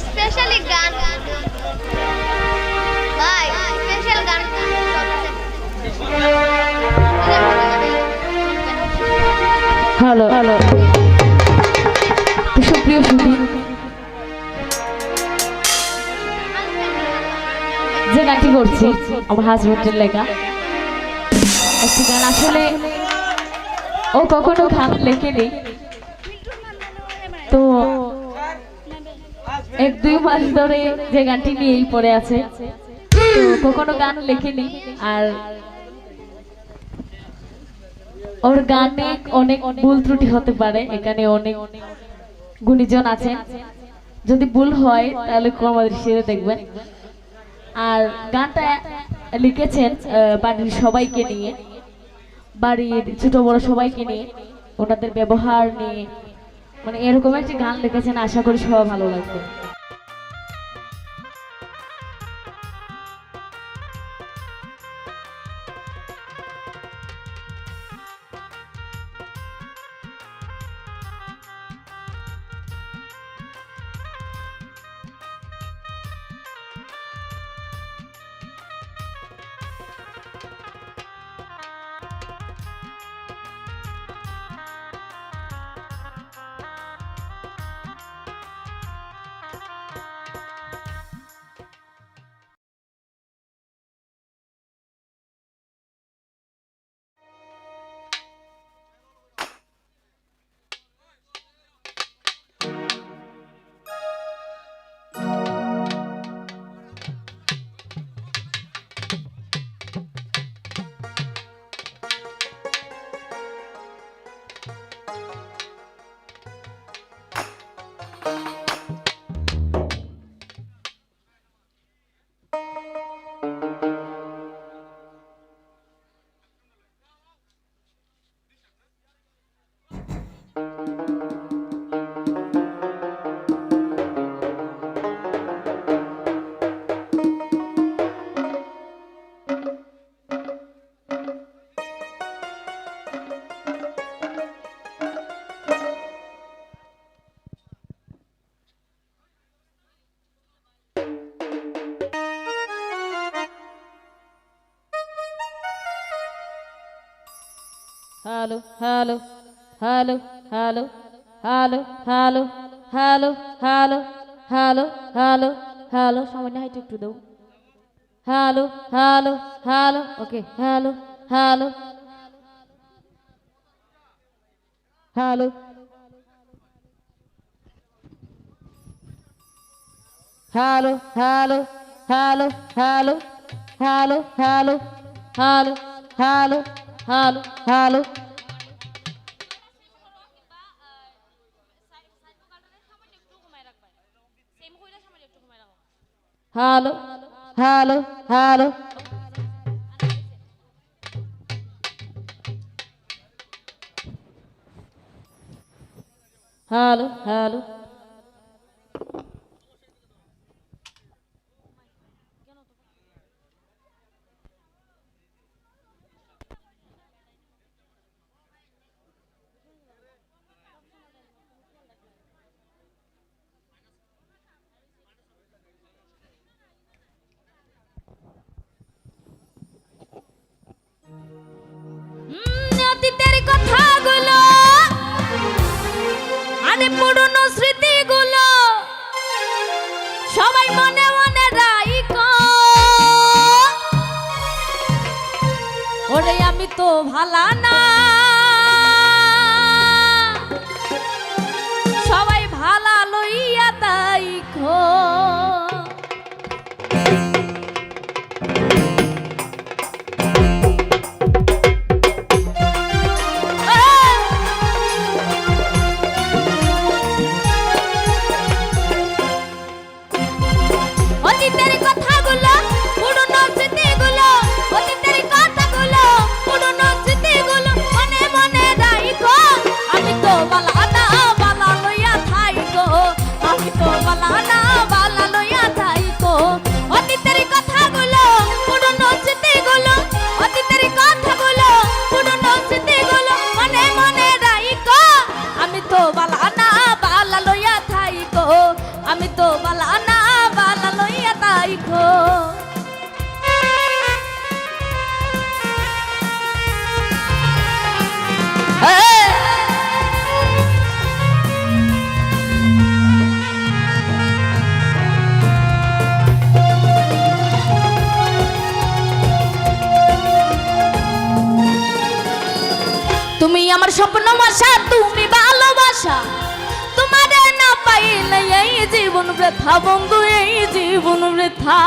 Specially গান ভাই special গান হ্যালো হ্যালো সুপ্রিয় সুধী যে গানটি করছি আমার হাজবেন্ডের লেখা একটি গান। আসলে ও কখনো গান লেখেনি, তো 1-2 মাস ধরে যে গানটি নিয়েই পড়ে আছে, তো কখনো গান লেখেনি। আর ওর গানে অনেক ভুল ত্রুটি হতে পারে, এখানে অনেক গুণীজন আছেন, যদি ভুল হয় তাহলে ক্ষমা দৃষ্টিতে দেখবেন। আর গানটা লিখেছেন বাড়ির সবাইকে নিয়ে, বাড়ির ছোট বড় সবাইকে নিয়ে, ওনাদের ব্যবহার নিয়ে, মানে এরকম একটি গান লিখেছেন। আশা করি সবাই ভালো লাগবে। Hello hello hello hello hello hello hello hello hello hello hello সামান্য হাইট একটু দাও। Hello hello hello okay hello hello hello hello hello hello hello hello hello hello hello hello hello hello hello hello hello hello অতীতের কথাগুলো আরে পুরনো স্মৃতিগুলো সবাই মনে মনে রাইখো। ওরে আমি তো ভালা না, সবাই ভালা লইয়া তাইখো। অতীতের কথাগুলো পুরনো স্মৃতিগুলো তুমি আমার স্বপ্ন আশা, তুমি ভালোবাসা, তোমারে না পাইলে এই জীবন বৃথা বন্ধু, এই জীবন বৃথা।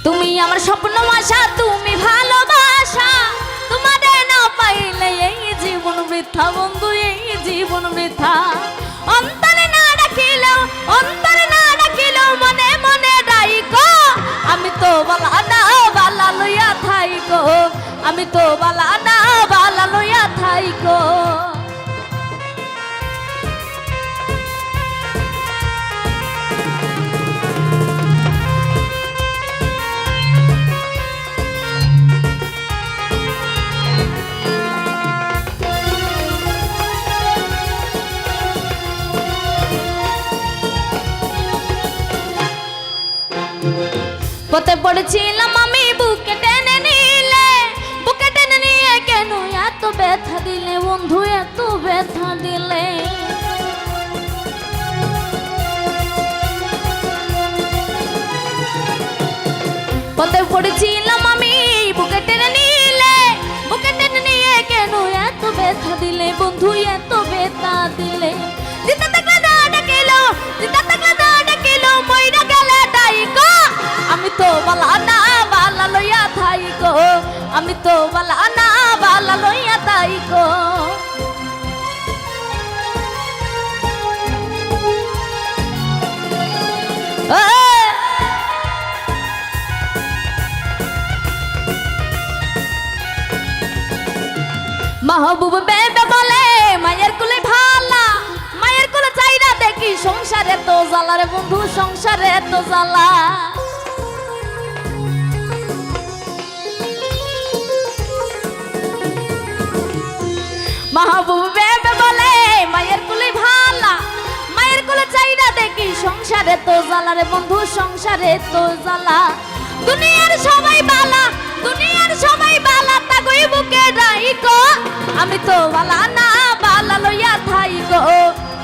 তুমি আমার স্বপ্ন আশা, তুমি ভালোবাসা, তোমারে না পাইলে এই জীবন বৃথা বন্ধু, এই জীবন বৃথা। অন্তরে না ডাকিলেও, অন্তরে না ডাকিলেও মনে মনে ডাইকো, আমি তো বালা না বালা লইয়া থাইকো, আমি তো বালা না বালা লইয়া থাইকো। পথে পড়েছিলাম আমি, বুকে টেনে নিলে, বুকে টেনে নিয়ে কেন এত ব্যথা দিলে বন্ধু, এত ব্যথা দিলে। পথে পড়েছিলাম আমি, বুকে টেনে নিলে, বুকে টেনে নিয়ে কেন এত ব্যথা দিলে বন্ধু, এত ব্যথা দিলে। দিতে থাকলে না ডাকিলো, দিতে থাকলে না ডাকিলো, মইরা গেলে ডাইকো, আমি তো বালা না বালা লইয়া থাইকো, আমি তো বালা না বালা লইয়া থাইকো। মাহবুব বেবে বলে মায়ের কুলে ভালা, মায়ের কুলে চাইরা দেখি সংসারে তো জ্বালা রে বন্ধু, সংসারে তো জ্বালা। মাহবুব বেবে বলে মায়ের কুলে ভালা, মায়ের কুলে চাইরা দেখি সংসারে তো জ্বালা রে বন্ধু, সংসারে তো জ্বালা। দুনিয়ার সবাই বালা, দুনিয়ার সবাই বালা, তাগই বুকে রাইকো, আমি তো বালা না বালা লইয়া থাইকো,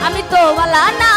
আমি তো বালা না